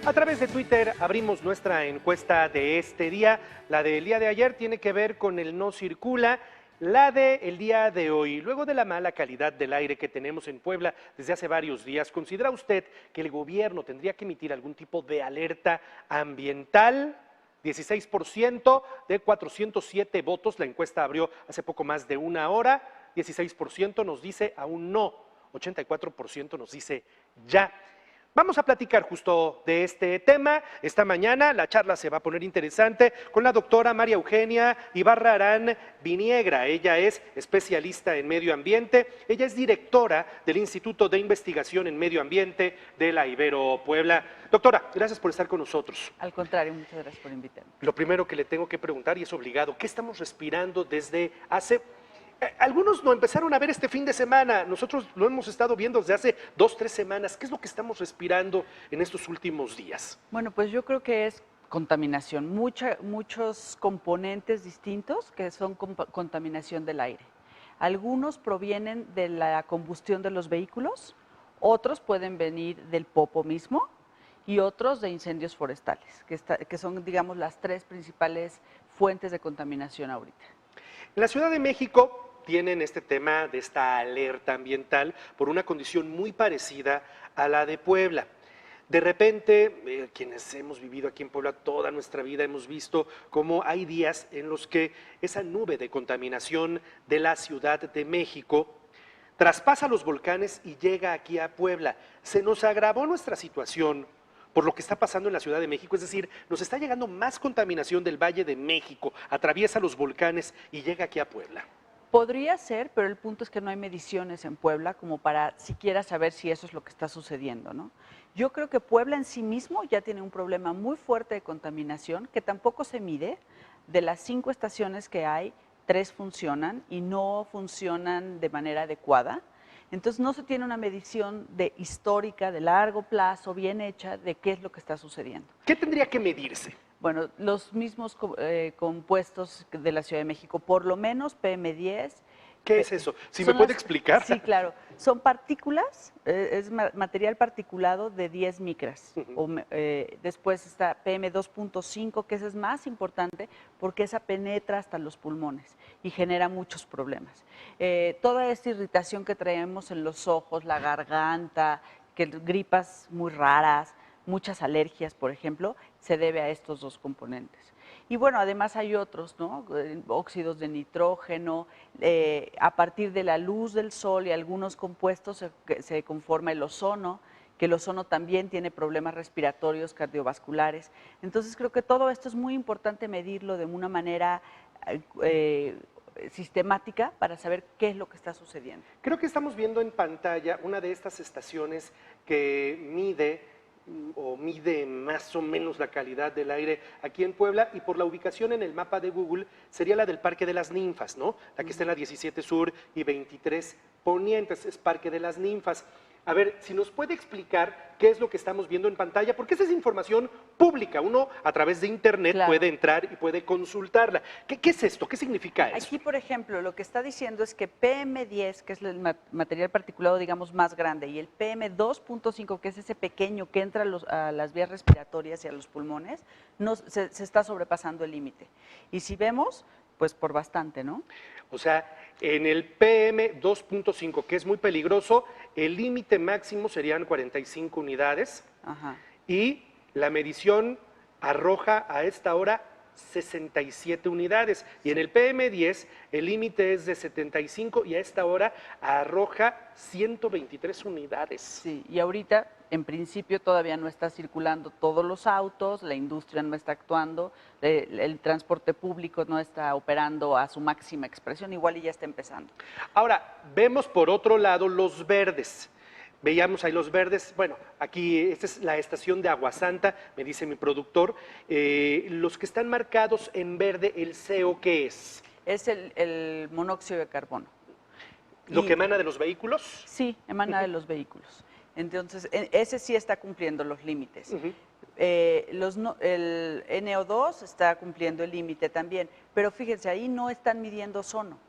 A través de Twitter abrimos nuestra encuesta de este día. La del día de ayer tiene que ver con el no circula. La del día de hoy, luego de la mala calidad del aire que tenemos en Puebla desde hace varios días, ¿considera usted que el gobierno tendría que emitir algún tipo de alerta ambiental? 16% de 407 votos, la encuesta abrió hace poco más de una hora, 16% nos dice aún no, 84% nos dice ya. Vamos a platicar justo de este tema. Esta mañana la charla se va a poner interesante con la doctora María Eugenia Ibarra Arán Viniegra. Ella es especialista en medio ambiente, ella es directora del Instituto de Investigación en Medio Ambiente de la Ibero Puebla. Doctora, gracias por estar con nosotros. Al contrario, muchas gracias por invitarme. Lo primero que le tengo que preguntar, y es obligado, ¿qué estamos respirando desde hace... Algunos lo empezaron a ver este fin de semana, nosotros lo hemos estado viendo desde hace 2, 3 semanas. ¿Qué es lo que estamos respirando en estos últimos días? Bueno, pues yo creo que es contaminación, muchos componentes distintos que son contaminación del aire. Algunos provienen de la combustión de los vehículos, otros pueden venir del popo mismo y otros de incendios forestales, que son, digamos, las tres principales fuentes de contaminación ahorita. En la Ciudad de México tienen este tema de esta alerta ambiental por una condición muy parecida a la de Puebla. De repente, quienes hemos vivido aquí en Puebla toda nuestra vida hemos visto cómo hay días en los que esa nube de contaminación de la Ciudad de México traspasa los volcanes y llega aquí a Puebla. Se nos agravó nuestra situación por lo que está pasando en la Ciudad de México, es decir, nos está llegando más contaminación del Valle de México, atraviesa los volcanes y llega aquí a Puebla. Podría ser, pero el punto es que no hay mediciones en Puebla como para siquiera saber si eso es lo que está sucediendo, ¿no? Yo creo que Puebla en sí mismo ya tiene un problema muy fuerte de contaminación que tampoco se mide. De las 5 estaciones que hay, 3 funcionan y no funcionan de manera adecuada. Entonces no se tiene una medición histórica, de largo plazo, bien hecha, de qué es lo que está sucediendo. ¿Qué tendría que medirse? Bueno, los mismos compuestos de la Ciudad de México, por lo menos PM10. ¿Qué es eso? ¿Si me puede explicar? Sí, claro. Son partículas, es material particulado de 10 micras. Después está PM2.5, que esa es más importante porque esa penetra hasta los pulmones y genera muchos problemas. Toda esta irritación que traemos en los ojos, la garganta, gripas muy raras, muchas alergias, por ejemplo, se debe a estos dos componentes. Y bueno, además hay otros, ¿no? Óxidos de nitrógeno, a partir de la luz del sol y algunos compuestos se conforma el ozono, que el ozono también tiene problemas respiratorios, cardiovasculares. Entonces creo que todo esto es muy importante medirlo de una manera sistemática para saber qué es lo que está sucediendo. Creo que estamos viendo en pantalla una de estas estaciones que mide más o menos la calidad del aire aquí en Puebla, y por la ubicación en el mapa de Google sería la del Parque de las Ninfas, ¿no? La que está en la 17 Sur y 23 Poniente, es Parque de las Ninfas. A ver, si nos puede explicar qué es lo que estamos viendo en pantalla, porque esa es información pública, uno a través de internet puede entrar y puede consultarla. ¿Qué es esto? ¿Qué significa eso? Aquí, por ejemplo, lo que está diciendo es que PM10, que es el material particulado, digamos, más grande, y el PM2.5, que es ese pequeño que entra a las vías respiratorias y a los pulmones, se está sobrepasando el límite. Y si vemos, pues por bastante, ¿no? O sea, en el PM2.5, que es muy peligroso, el límite máximo serían 45 unidades. Ajá. Y la medición arroja a esta hora 67 unidades. Y en el PM10 el límite es de 75 y a esta hora arroja 123 unidades. Sí, y ahorita en principio todavía no está circulando todos los autos, la industria no está actuando, el transporte público no está operando a su máxima expresión, igual y ya está empezando. Ahora, vemos por otro lado los verdes. Veíamos ahí los verdes, bueno, aquí esta es la estación de Aguasanta, me dice mi productor. Los que están marcados en verde, ¿el CO qué es? Es el monóxido de carbono. ¿Lo que emana de los vehículos? Sí, emana de los vehículos. Entonces, ese sí está cumpliendo los límites. El NO2 está cumpliendo el límite también, pero fíjense, ahí no están midiendo ozono.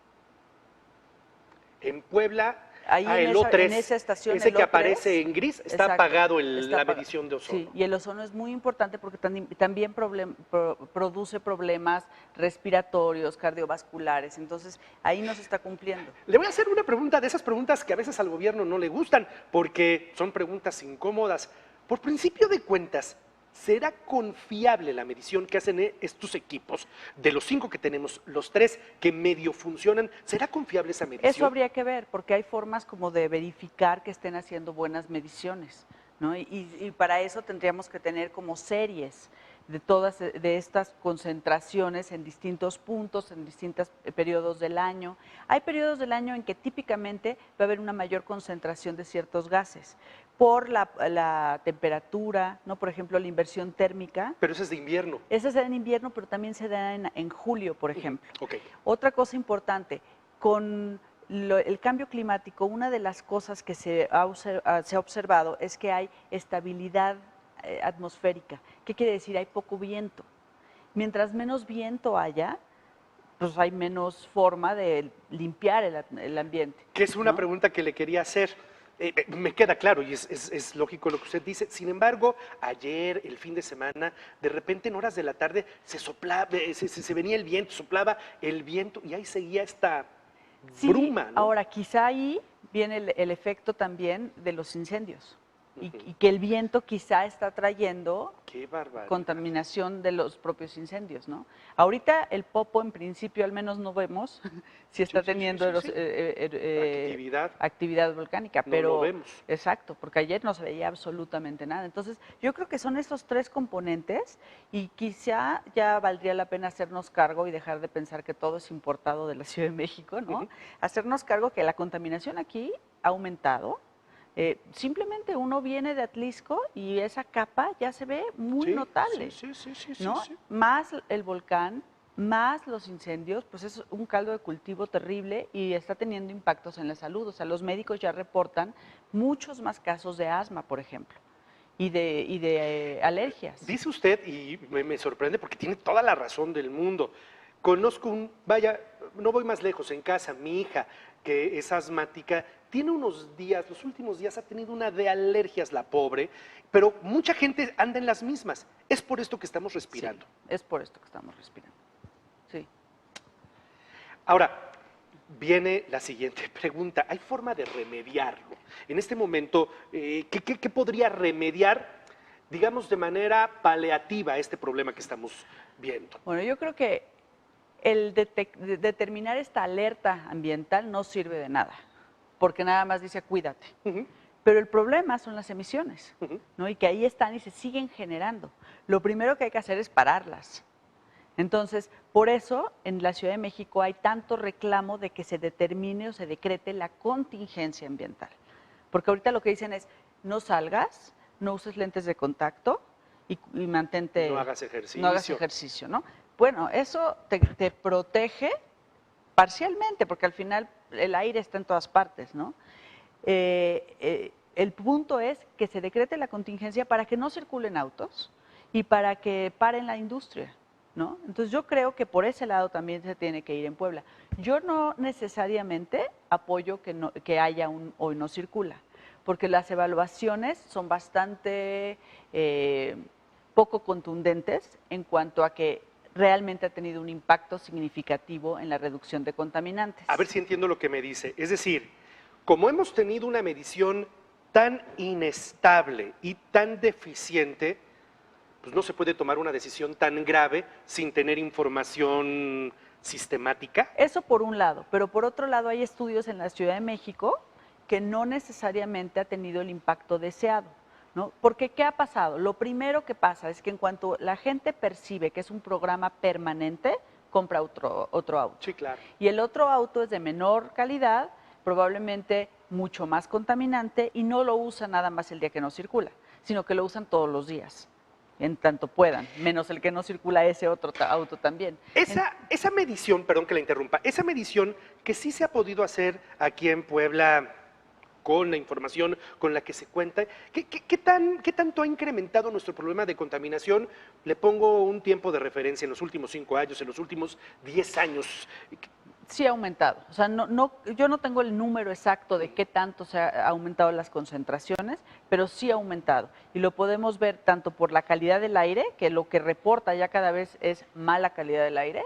En Puebla Ahí Ah, en el O3, esa estación, ese el que O3, aparece en gris, está exacto, apagado está la apagado. medición de ozono. Sí, y el ozono es muy importante porque también produce problemas respiratorios, cardiovasculares, entonces ahí no se está cumpliendo. Le voy a hacer una pregunta de esas preguntas que a veces al gobierno no le gustan porque son preguntas incómodas. Por principio de cuentas, ¿será confiable la medición que hacen estos equipos? De los 5 que tenemos, los 3 que medio funcionan, ¿será confiable esa medición? Eso habría que ver, porque hay formas como de verificar que estén haciendo buenas mediciones, ¿no? Y para eso tendríamos que tener como series de todas de estas concentraciones en distintos puntos, en distintos periodos del año. Hay periodos del año en que típicamente va a haber una mayor concentración de ciertos gases por la temperatura, ¿no? Por ejemplo, la inversión térmica. Pero eso es de invierno. Esa se da en invierno, pero también se da en julio, por ejemplo. Ok. Otra cosa importante, con el cambio climático, una de las cosas que se ha observado es que hay estabilidad atmosférica. ¿Qué quiere decir? Hay poco viento. Mientras menos viento haya, pues hay menos forma de limpiar el ambiente. Que es una ¿no? pregunta que le quería hacer. Me queda claro y es lógico lo que usted dice. Sin embargo, ayer, el fin de semana, de repente en horas de la tarde se soplaba, se venía el viento, soplaba el viento y ahí seguía esta Sí, bruma, ¿no? ahora quizá ahí viene el efecto también de los incendios y que el viento quizá está trayendo Qué barbaridad. contaminación de los propios incendios, ¿no? Ahorita el Popo en principio al menos no vemos si está Sí, sí, sí, teniendo sí, sí. Actividad. actividad volcánica, No pero lo vemos. exacto, porque ayer no se veía absolutamente nada. Entonces, yo creo que son esos tres componentes y quizá ya valdría la pena hacernos cargo y dejar de pensar que todo es importado de la Ciudad de México, ¿no? Hacernos cargo que la contaminación aquí ha aumentado. Simplemente uno viene de Atlisco y esa capa ya se ve muy Sí, notable, sí, ¿no? sí. Más el volcán, más los incendios, pues es un caldo de cultivo terrible y está teniendo impactos en la salud. O sea, los médicos ya reportan muchos más casos de asma, por ejemplo, y de alergias. Dice usted, y me sorprende porque tiene toda la razón del mundo. Conozco vaya, no voy más lejos, en casa, mi hija, que es asmática, tiene unos días, los últimos días ha tenido una de alergias la pobre, pero mucha gente anda en las mismas. Es por esto que estamos respirando. Sí, es por esto que estamos respirando. Sí. Ahora, viene la siguiente pregunta. ¿Hay forma de remediarlo? En este momento, ¿qué podría remediar, digamos, de manera paliativa este problema que estamos viendo? Bueno, yo creo que determinar esta alerta ambiental no sirve de nada, porque nada más dice cuídate. Pero el problema son las emisiones, ¿no? Y que ahí están y se siguen generando. Lo primero que hay que hacer es pararlas. Entonces, por eso en la Ciudad de México hay tanto reclamo de que se determine o se decrete la contingencia ambiental. Porque ahorita lo que dicen es, no salgas, no uses lentes de contacto y mantente... No hagas ejercicio. No hagas ejercicio, ¿no? Bueno, eso te protege parcialmente, porque al final el aire está en todas partes, ¿no? El punto es que se decrete la contingencia para que no circulen autos y para que paren la industria, ¿no? Entonces yo creo que por ese lado también se tiene que ir en Puebla. Yo no necesariamente apoyo que haya un hoy no circula, porque las evaluaciones son bastante poco contundentes en cuanto a que realmente ha tenido un impacto significativo en la reducción de contaminantes. A ver si entiendo lo que me dice. Es decir, como hemos tenido una medición tan inestable y tan deficiente, pues no se puede tomar una decisión tan grave sin tener información sistemática. Eso por un lado, pero por otro lado hay estudios en la Ciudad de México que no necesariamente ha tenido el impacto deseado, ¿no? Porque ¿qué ha pasado? Lo primero que pasa es que en cuanto la gente percibe que es un programa permanente, compra otro auto. Sí, claro. Y el otro auto es de menor calidad, probablemente mucho más contaminante y no lo usa nada más el día que no circula, sino que lo usan todos los días, en tanto puedan, menos el que no circula ese otro auto también. Esa medición, perdón que la interrumpa, esa medición que sí se ha podido hacer aquí en Puebla con la información con la que se cuenta, ¿qué tanto ha incrementado nuestro problema de contaminación? Le pongo un tiempo de referencia en los últimos 5 años, en los últimos 10 años. Sí ha aumentado. O sea, yo no tengo el número exacto de qué tanto se ha aumentado las concentraciones, pero sí ha aumentado. Y lo podemos ver tanto por la calidad del aire, que lo que reporta ya cada vez es mala calidad del aire,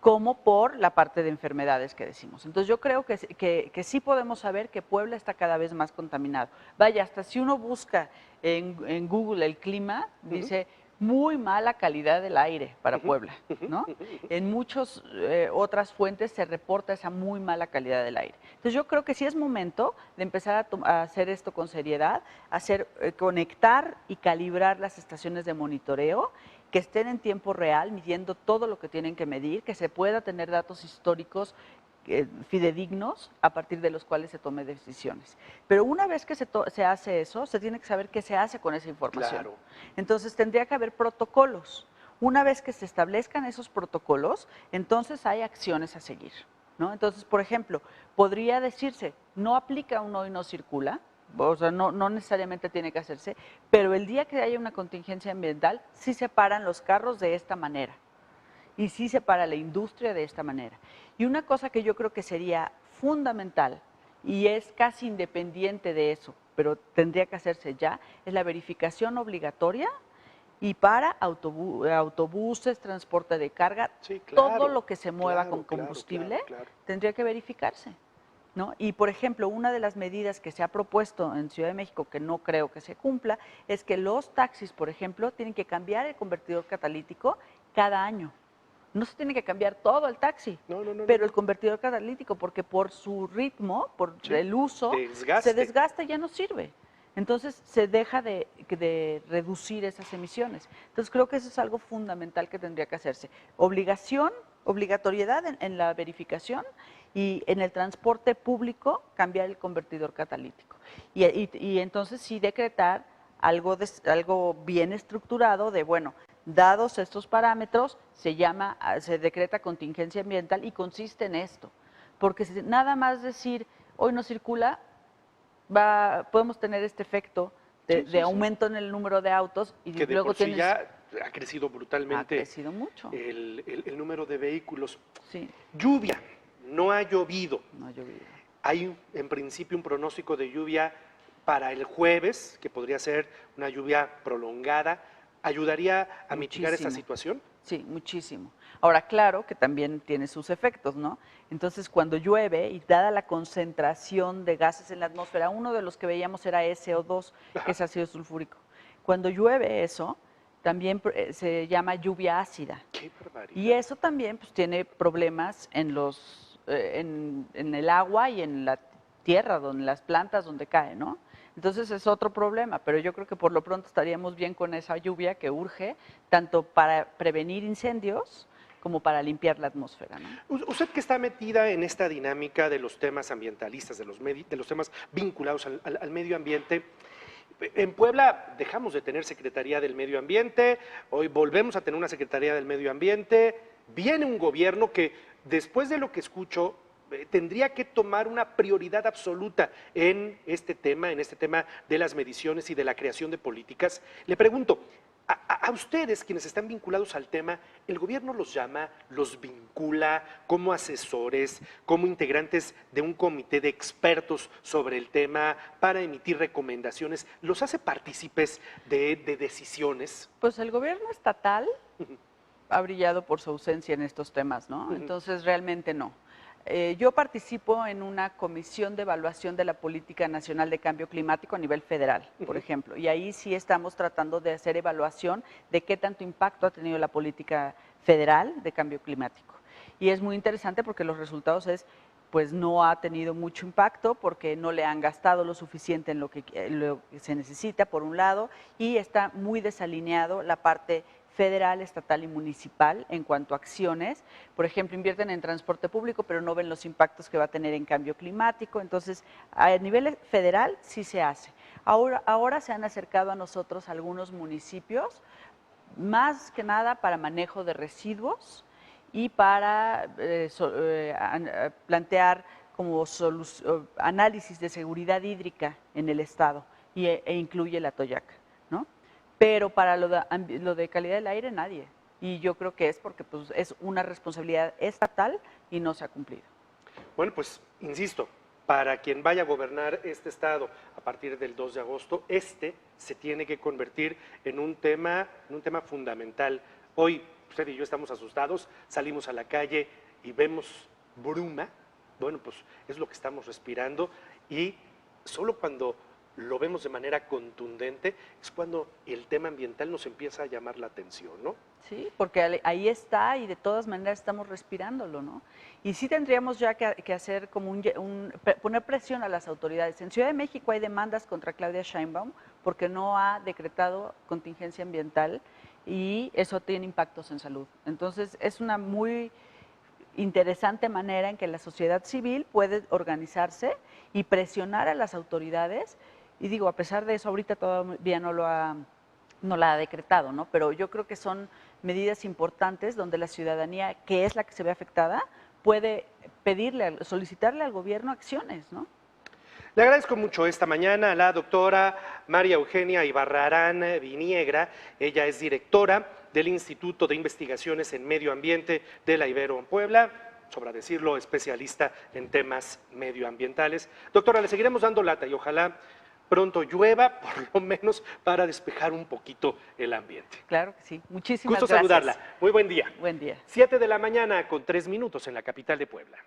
como por la parte de enfermedades que decimos. Entonces yo creo que sí podemos saber que Puebla está cada vez más contaminado. Vaya, hasta si uno busca en Google el clima, dice muy mala calidad del aire para Puebla, ¿no? En muchas otras fuentes se reporta esa muy mala calidad del aire. Entonces yo creo que sí es momento de empezar a hacer esto con seriedad, conectar y calibrar las estaciones de monitoreo, que estén en tiempo real midiendo todo lo que tienen que medir, que se pueda tener datos históricos fidedignos a partir de los cuales se tome decisiones. Pero una vez que se hace eso, se tiene que saber qué se hace con esa información. Claro. Entonces tendría que haber protocolos. Una vez que se establezcan esos protocolos, entonces hay acciones a seguir, ¿no? Entonces, por ejemplo, podría decirse, no aplica un hoy no circula, o sea, no necesariamente tiene que hacerse, pero el día que haya una contingencia ambiental, sí se paran los carros de esta manera y sí se para la industria de esta manera. Y una cosa que yo creo que sería fundamental y es casi independiente de eso, pero tendría que hacerse ya, es la verificación obligatoria y para autobuses, transporte de carga, Sí, claro, todo lo que se mueva claro, con claro, combustible claro. tendría que verificarse, ¿no? Y por ejemplo, una de las medidas que se ha propuesto en Ciudad de México, que no creo que se cumpla, es que los taxis, por ejemplo, tienen que cambiar el convertidor catalítico cada año. No se tiene que cambiar todo el taxi, No, no, no, pero el no. convertidor catalítico, porque por su ritmo, por Sí, el uso, se desgaste. desgasta y ya no sirve. Entonces se deja de reducir esas emisiones. Entonces creo que eso es algo fundamental que tendría que hacerse. Obligatoriedad en la verificación y en el transporte público cambiar el convertidor catalítico. Y entonces sí decretar algo bien estructurado de, bueno, dados estos parámetros, se decreta contingencia ambiental y consiste en esto. Porque nada más decir, hoy no circula, podemos tener este efecto Sí, de sí, sí. aumento en el número de autos y Que de luego por sí tienes, ya ha crecido ha brutalmente crecido mucho. el número de vehículos. Sí, Lluvia, no ha llovido. no ha llovido. Hay en principio un pronóstico de lluvia para el jueves, que podría ser una lluvia prolongada. ¿Ayudaría a mitigar esta Muchísimo. situación? Sí, muchísimo. Ahora, claro que también tiene sus efectos, ¿no? Entonces, cuando llueve y dada la concentración de gases en la atmósfera, uno de los que veíamos era SO2, que es ácido sulfúrico. Cuando llueve eso, también se llama lluvia ácida. ¡Qué Y barbaridad! eso también pues, tiene problemas en el agua y en la tierra, en las plantas donde cae, ¿no? Entonces es otro problema, pero yo creo que por lo pronto estaríamos bien con esa lluvia que urge, tanto para prevenir incendios como para limpiar la atmósfera, ¿no? Usted que está metida en esta dinámica de los temas ambientalistas, de los temas vinculados al medio ambiente, en Puebla dejamos de tener Secretaría del Medio Ambiente, hoy volvemos a tener una Secretaría del Medio Ambiente, viene un gobierno que después de lo que escucho tendría que tomar una prioridad absoluta en este tema de las mediciones y de la creación de políticas. Le pregunto, a ustedes, quienes están vinculados al tema, ¿el gobierno los llama, los vincula como asesores, como integrantes de un comité de expertos sobre el tema para emitir recomendaciones? ¿Los hace partícipes de decisiones? Pues el gobierno estatal ha brillado por su ausencia en estos temas, ¿no? Entonces realmente no. Yo participo en una comisión de evaluación de la Política Nacional de Cambio Climático a nivel federal, por ejemplo, y ahí sí estamos tratando de hacer evaluación de qué tanto impacto ha tenido la política federal de cambio climático. Y es muy interesante porque los resultados pues no ha tenido mucho impacto porque no le han gastado lo suficiente en lo que se necesita, por un lado, y está muy desalineado la parte federal, estatal y municipal en cuanto a acciones. Por ejemplo, invierten en transporte público, pero no ven los impactos que va a tener en cambio climático. Entonces, a nivel federal sí se hace. Ahora se han acercado a nosotros algunos municipios, más que nada para manejo de residuos y para plantear como análisis de seguridad hídrica en el estado e incluye la Toyaca, ¿no? Pero para lo de calidad del aire nadie. Y yo creo que es porque pues, es una responsabilidad estatal y no se ha cumplido. Bueno, pues, insisto, para quien vaya a gobernar este estado a partir del 2 de agosto, se tiene que convertir en un tema fundamental. Hoy, usted y yo estamos asustados, salimos a la calle y vemos bruma. Bueno, pues es lo que estamos respirando y solo cuando lo vemos de manera contundente es cuando el tema ambiental nos empieza a llamar la atención, ¿no? Sí, porque ahí está y de todas maneras estamos respirándolo, ¿no? Y sí tendríamos ya que hacer como poner presión a las autoridades. En Ciudad de México hay demandas contra Claudia Sheinbaum porque no ha decretado contingencia ambiental y eso tiene impactos en salud. Entonces es una muy interesante manera en que la sociedad civil puede organizarse y presionar a las autoridades. Y digo, a pesar de eso, ahorita todavía no la ha decretado, ¿no? Pero yo creo que son medidas importantes donde la ciudadanía, que es la que se ve afectada, puede solicitarle al gobierno acciones, ¿no? Le agradezco mucho esta mañana a la doctora María Eugenia Ibarrarán Viniegra. Ella es directora del Instituto de Investigaciones en Medio Ambiente de la Ibero en Puebla. Sobra decirlo, especialista en temas medioambientales. Doctora, le seguiremos dando lata y ojalá pronto llueva, por lo menos para despejar un poquito el ambiente. Claro que sí. Muchísimas gracias. Gusto saludarla. Muy buen día. Buen día. 7 de la mañana con 3 minutos en la capital de Puebla.